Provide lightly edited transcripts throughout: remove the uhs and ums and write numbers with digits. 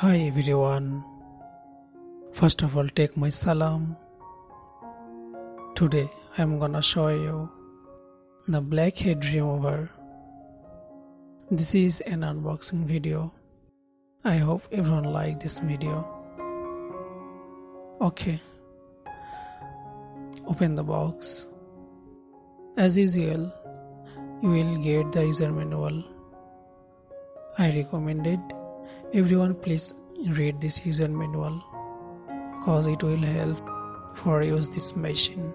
Hi everyone. First of all, take my salam. Today I'm gonna show you the blackhead remover. This is an unboxing video. I hope everyone like this video. Okay, open the box. As usual, you will get the user manual. I recommended everyone please read this user manual cause it will help for use this machine.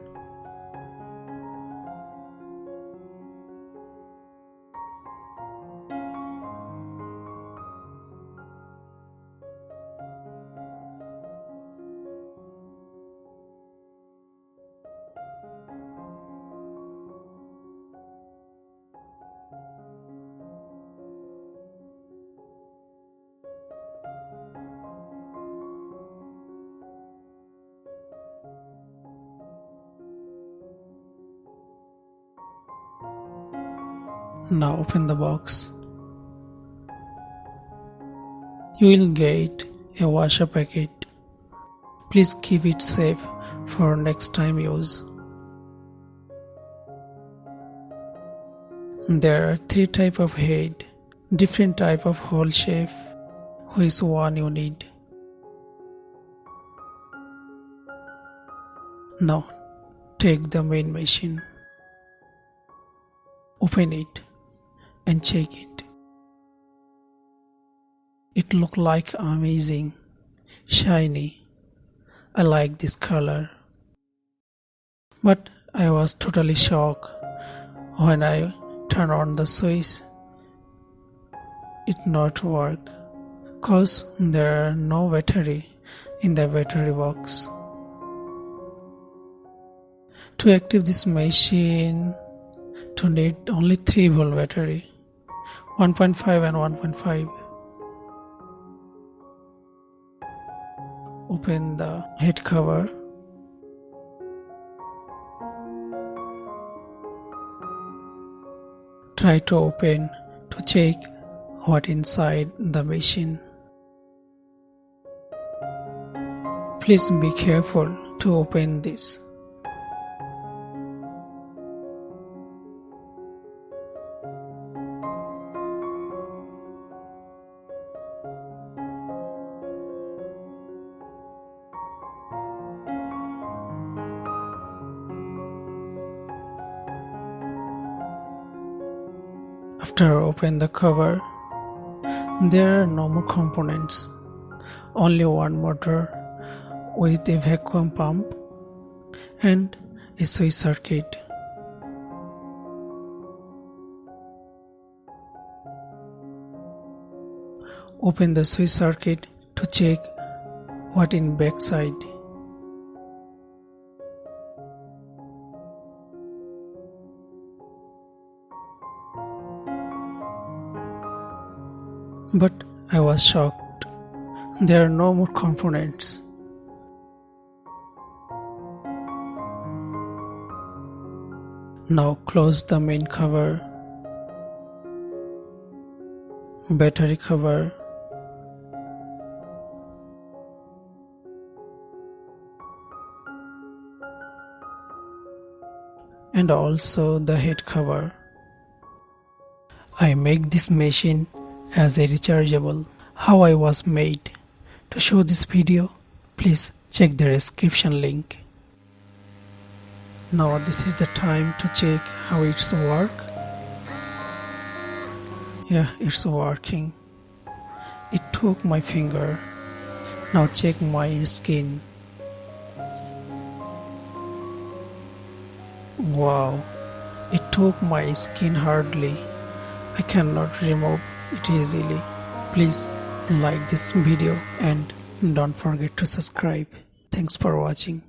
Now open the box. You will get a washer packet. Please keep it safe for next time use. There are 3 types of head, different type of hole shape, which one you need. Now take the main machine. Open it and check it. It look like amazing, shiny. I like this color. But I was totally shocked when I turn on the switch. It not work cause there are no battery in the battery box. To activate this machine, to need only 3-volt battery, 1.5 and 1.5. Open the head cover. Try to open to check what inside the machine. Please be careful to open this. After open the cover, there are no more components, only one motor with a vacuum pump and a switch circuit. Open the switch circuit to check what in back side. But I was shocked. There are no more components. Now close the main cover, battery cover, and also the head cover. I make this machine as a rechargeable. How I was made. To show this video, please check the description link. Now this is the time to check how it's work. Yeah, it's working. It took my finger. Now check my skin. Wow, it took my skin hardly. I cannot remove it easily. Please like this video and don't forget to subscribe. Thanks for watching.